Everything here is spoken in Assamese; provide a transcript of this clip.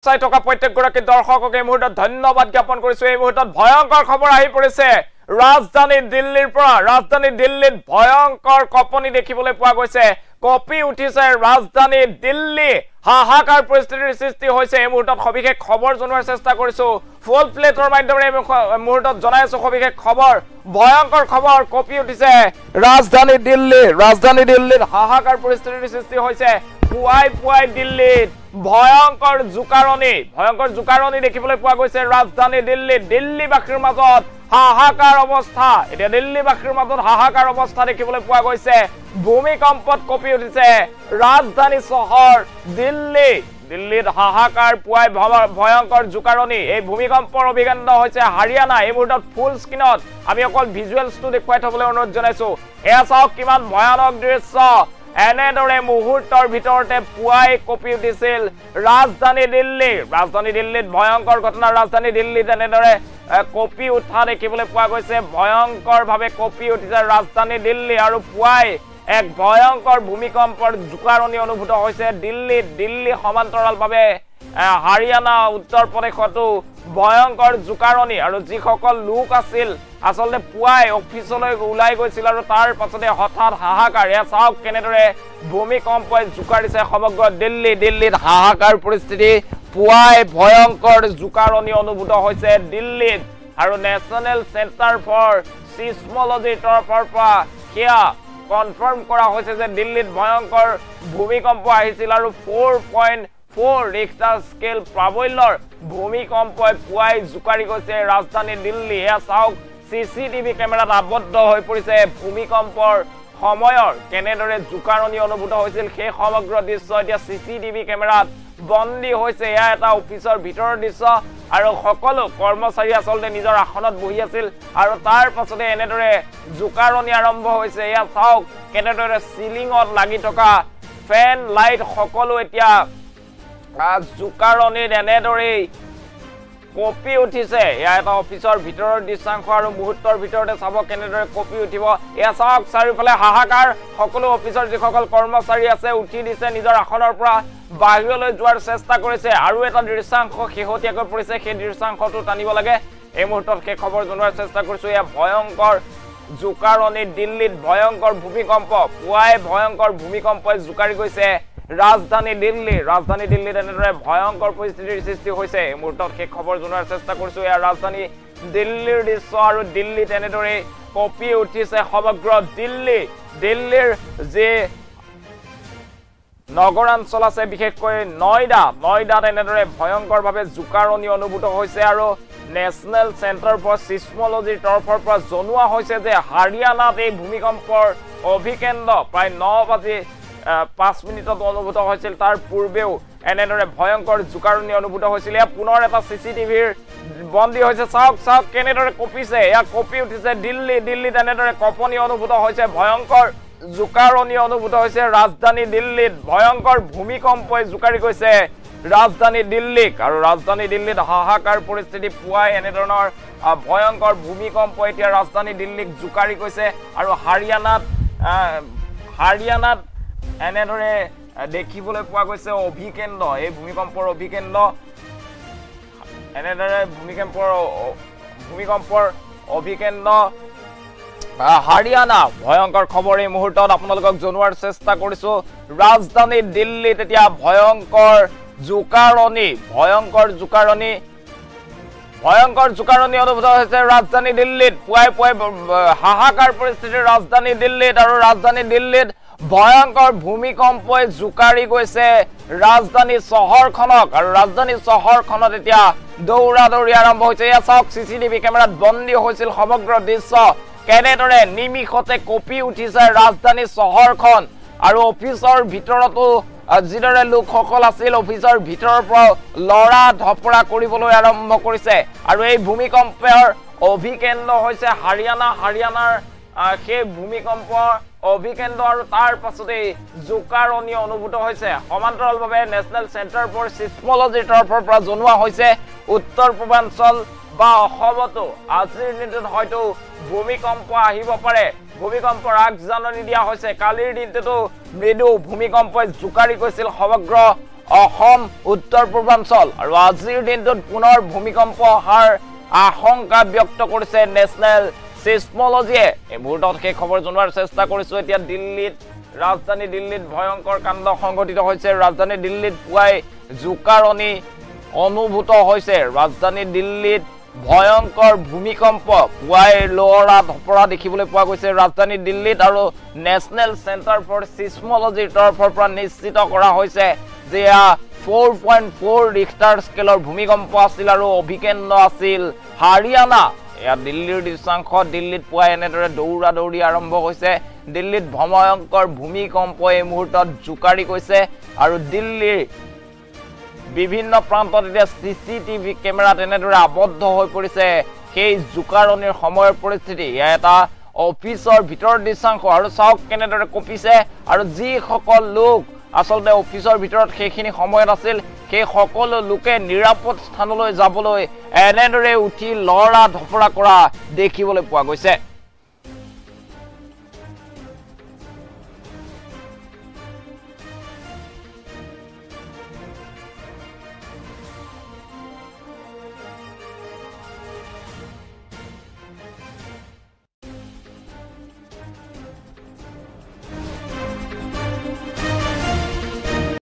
চাই থকা প্ৰত্যেকগৰাকী দৰ্শকক এই মুহূৰ্তত ধন্যবাদ জ্ঞাপন কৰিছো। এই মুহূৰ্তত ভয়ংকৰ খবৰ আহি পৰিছে ৰাজধানী দিল্লীৰ পৰা। ৰাজধানী দিল্লীত ভয়ংকৰ কঁপনি দেখিবলৈ পোৱা গৈছে। কঁপি উঠিছে ৰাজধানী দিল্লী। হাহাকাৰ পৰিস্থিতিৰ সৃষ্টি হৈছে। এই মুহূৰ্তত সবিশেষ খবৰ জনোৱাৰ চেষ্টা কৰিছো। ফুল প্লেটৰ মাধ্যমেৰে এই মুহূৰ্তত জনাই আছো সবিশেষ খবৰ। ভয়ংকৰ খবৰ, কঁপি উঠিছে ৰাজধানী দিল্লী। ৰাজধানী দিল্লীত হাহাকাৰ পৰিস্থিতিৰ সৃষ্টি হৈছে। পুৱাই দিল্লীত ভয়ংকৰ জোকাৰণি দেখিবলৈ পোৱা গৈছে ৰাজধানী দিল্লীত। দিল্লীবাসীৰ মাজত হাহাকাৰ অৱস্থা। এতিয়া দিল্লীবাসীৰ মাজত হাহাকাৰ অৱস্থা দেখিবলৈ পোৱা গৈছে। ভূমিকম্পত কঁপি উঠিছে ৰাজধানী চহৰ দিল্লী। দিল্লীত হাহাকাৰ, পুৱাই ভয়ংকৰ জোকাৰণি। এই ভূমিকম্পৰ অভিকেন্দ্ৰ হৈছে হাৰিয়ানা। এই মুহূৰ্তত ফুল স্ক্ৰীনত আমি অকল ভিজুৱেলছটো দেখুৱাই থবলৈ অনুৰোধ জনাইছো। এয়া চাওক কিমান ভয়ানক দৃশ্য। এনেদৰে মুহূৰ্তৰ ভিতৰতে পুৱাই কঁপি উঠিছিল ৰাজধানী দিল্লী। ৰাজধানী দিল্লীত ভয়ংকৰ ঘটনা। ৰাজধানী দিল্লীত এনেদৰে কঁপি উঠা দেখিবলৈ পোৱা গৈছে। ভয়ংকৰভাৱে কঁপি উঠিছে ৰাজধানী দিল্লী আৰু পুৱাই এক ভয়ংকৰ ভূমিকম্পৰ জোকাৰণি অনুভূত হৈছে দিল্লীত। দিল্লী সমান্তৰালভাৱে হাৰিয়ানা, উত্তৰ প্ৰদেশতো ভয়ংকৰ জোকাৰণি। আৰু যিসকল লোক আছিল আচলতে পুৱাই অফিচলৈ ওলাই গৈছিল আৰু তাৰ পাছতে হঠাৎ হাহাকাৰ। এয়া চাওক কেনেদৰে ভূমিকম্পই জোকাৰিছে সমগ্ৰ দিল্লী। দিল্লীত হাহাকাৰ পৰিস্থিতি। পুৱাই ভয়ংকৰ জোকাৰণি অনুভূত হৈছে দিল্লীত। আৰু নেশ্যনেল চেণ্টাৰ ফৰ চিছমলজিৰ তৰফৰ পৰা সেয়া কনফাৰ্ম কৰা হৈছে যে দিল্লীত ভয়ংকৰ ভূমিকম্প আহিছিল আৰু 4.4 ৰিক্টাৰ স্কেল প্ৰাবল্যৰ ভূমিকম্পই পুৱাই জোকাৰি গৈছে ৰাজধানী দিল্লী। এয়া চাওক চিচিটিভি কেমেৰাত আবদ্ধ হৈ পৰিছে ভূমিকম্পৰ সময়ৰ কেনেদৰে জোকাৰণি অনুভূত হৈছিল সেই সমগ্ৰ দৃশ্য এতিয়া চিচিটিভি কেমেৰাত বন্দী হৈছে। এয়া এটা অফিচৰ ভিতৰৰ দৃশ্য আৰু সকলো কৰ্মচাৰী আচলতে নিজৰ আসনত বহি আছিল আৰু তাৰ পাছতে এনেদৰে জোকাৰণি আৰম্ভ হৈছে। এয়া চাওক কেনেদৰে চিলিঙত লাগি থকা ফেন, লাইট সকলো এতিয়া জোকাৰণিত এনেদৰেই কঁপি উঠিছে। এয়া এটা অফিচৰ ভিতৰৰ দৃশ্যাংশ আৰু মুহূৰ্তৰ ভিতৰতে চাব কেনেদৰে কঁপি উঠিব। এয়া চাওক চাৰিওফালে হাহাকাৰ। সকলো অফিচৰ যিসকল কৰ্মচাৰী আছে উঠি দিছে, নিজৰ আসনৰ পৰা বাহিৰলৈ যোৱাৰ চেষ্টা কৰিছে। আৰু এটা দৃশ্যাংশ শেহতীয়াকৈ পৰিছে, সেই দৃশ্যাংশটো টানিব লাগে। এই মুহূৰ্তত সেই খবৰ জনোৱাৰ চেষ্টা কৰিছো। এয়া ভয়ংকৰ জোকাৰণি দিল্লীত, ভয়ংকৰ ভূমিকম্প। পুৱাই ভয়ংকৰ ভূমিকম্পই জোকাৰি গৈছে ৰাজধানী দিল্লী। ৰাজধানী দিল্লীত এনেদৰে ভয়ংকৰ পৰিস্থিতিৰ সৃষ্টি হৈছে। এই মুহূৰ্তত সেই খবৰ জনোৱাৰ চেষ্টা কৰিছো। এয়া ৰাজধানী দিল্লীৰ দৃশ্য আৰু দিল্লীত এনেদৰে কঁপি উঠিছে সমগ্ৰ দিল্লী। দিল্লীৰ যি নগৰাঞ্চল আছে, বিশেষকৈ নয়ডাত এনেদৰে ভয়ংকৰভাৱে জোকাৰণি অনুভূত হৈছে। আৰু নেশ্যনেল চেণ্টাৰ ফৰ চিছমলজিৰ তৰফৰ পৰা জনোৱা হৈছে যে হাৰিয়ানাত এই ভূমিকম্পৰ অভিকেন্দ্ৰ প্ৰায় 9:05 অনুভূত হৈছিল। তাৰ পূৰ্বেও এনেদৰে ভয়ংকৰ জোকাৰণি অনুভূত হৈছিল। এয়া পুনৰ এটা চিচিটিভিৰ বন্দী হৈছে। চাওক কেনেদৰে কঁপিছে। এয়া কঁপি উঠিছে দিল্লী। দিল্লীত এনেদৰে কঁপনি অনুভূত হৈছে। ভয়ংকৰ জোকাৰণি অনুভূত হৈছে ৰাজধানী দিল্লীত। ভয়ংকৰ ভূমিকম্পই জোকাৰি গৈছে ৰাজধানী দিল্লীক আৰু ৰাজধানী দিল্লীত হাহাকাৰ পৰিস্থিতি। পুৱাই এনেধৰণৰ ভয়ংকৰ ভূমিকম্প এতিয়া ৰাজধানী দিল্লীক জোকাৰি গৈছে। আৰু হাৰিয়ানাত এনেদৰে দেখিবলৈ পোৱা গৈছে অভিকেন্দ্ৰ। এই ভূমিকম্পৰ অভিকেন্দ্ৰ এনেদৰে ভূমিকম্পৰ অভিকেন্দ্ৰ হাৰিয়ানা। ভয়ংকৰ খবৰ এই মুহূৰ্তত আপোনালোকক জনোৱাৰ চেষ্টা কৰিছো। ৰাজধানী দিল্লীত এতিয়া ভয়ংকৰ জোকাৰণি অনুভূত হৈছে ৰাজধানী দিল্লীত। পুৱাই হাহাকাৰ পৰিস্থিতি ৰাজধানী দিল্লীত আৰু ৰাজধানী দিল্লীত ভয়ংকৰ ভূমিকম্পই জোকাৰি গৈছে ৰাজধানী চহৰখনক আৰু ৰাজধানী চহৰখনত এতিয়া দৌৰা-দৌৰি আৰম্ভ হৈছে। এয়া চাওক চিচিটিভি কেমেৰাত বন্দী হৈছিল সমগ্ৰ দৃশ্য। কেনেদৰে নিমিষতে কঁপি উঠিছে ৰাজধানী চহৰখন আৰু অফিচৰ ভিতৰতো যিদৰে লোকসকল আছিল অফিচৰ ভিতৰৰ পৰা লৰা ধপৰা কৰিবলৈ আৰম্ভ কৰিছে। আৰু এই ভূমিকম্পৰ অভিকেন্দ্ৰ হৈছে হাৰিয়ানাৰ সেই ভূমিকম্পৰ অভিকেন্দ্ৰ আৰু তাৰ পাছতেই জোকাৰণি অনুভূত হৈছে। সমান্তৰালভাৱে নেশ্যনেল চেণ্টাৰ ফৰ চিছমলজিৰ তৰফৰ পৰা জনোৱা হৈছে উত্তৰ পূৰ্বাঞ্চল বা অসমতো আজিৰ দিনটোত হয়তো ভূমিকম্প আহিব পাৰে। ভূমিকম্পৰ আগজাননী দিয়া হৈছে। কালিৰ দিনটোতো মৃদু ভূমিকম্পই জোকাৰি গৈছিল সমগ্ৰ অসম উত্তৰ পূৰ্বাঞ্চল আৰু আজিৰ দিনটোত পুনৰ ভূমিকম্প অহাৰ আশংকা ব্যক্ত কৰিছে নেশ্যনেল সিসমোলজিয়ে এই মুহূৰ্তত সেই খবৰ জনোৱাৰ চেষ্টা কৰিছো এতিয়া দিল্লীত ৰাজধানী দিল্লীত ভয়ংকৰ কাণ্ড সংঘটিত হৈছে ৰাজধানী দিল্লীত পুৱাই জোকাৰণি অনুভূত হৈছে ৰাজধানী দিল্লীত ভয়ংকৰ ভূমিকম্প পুৱাই লৰা ধপৰা দেখিবলৈ পোৱা গৈছে ৰাজধানী দিল্লীত আৰু নেশ্যনেল চেণ্টাৰ ফৰ সিসমোলজিৰ তৰফৰ পৰা নিশ্চিত কৰা হৈছে যে 4.4 ৰিক্টাৰ স্কেলৰ ভূমিকম্প আছিল আৰু অভিকেন্দ্ৰ আছিল হাৰিয়ানা এয়া দিল্লীৰ দৃশ্যাংশ দিল্লীত পুৱাই এনেদৰে দৌৰা দৌৰি আৰম্ভ হৈছে দিল্লীত ভয়ংকৰ ভূমিকম্প এই মুহূৰ্তত জোকাৰি গৈছে আৰু দিল্লীৰ বিভিন্ন প্ৰান্তত এতিয়া চিচিটিভি কেমেৰাত এনেদৰে আবদ্ধ হৈ পৰিছে সেই জোকাৰণিৰ সময়ৰ পৰিস্থিতি এয়া এটা অফিচৰ ভিতৰৰ দৃশ্যাংশ আৰু চাওক কেনেদৰে কঁপিছে আৰু যিসকল লোক আসলতে অফিচৰ ভিতৰত সেইখিনি সময়ত আছিল সেই সকলো লোকে নিৰাপদ স্থানলৈ যাবলৈ এনেদৰে উঠি লৰা ধপৰা কৰা দেখিবলৈ পোৱা গৈছে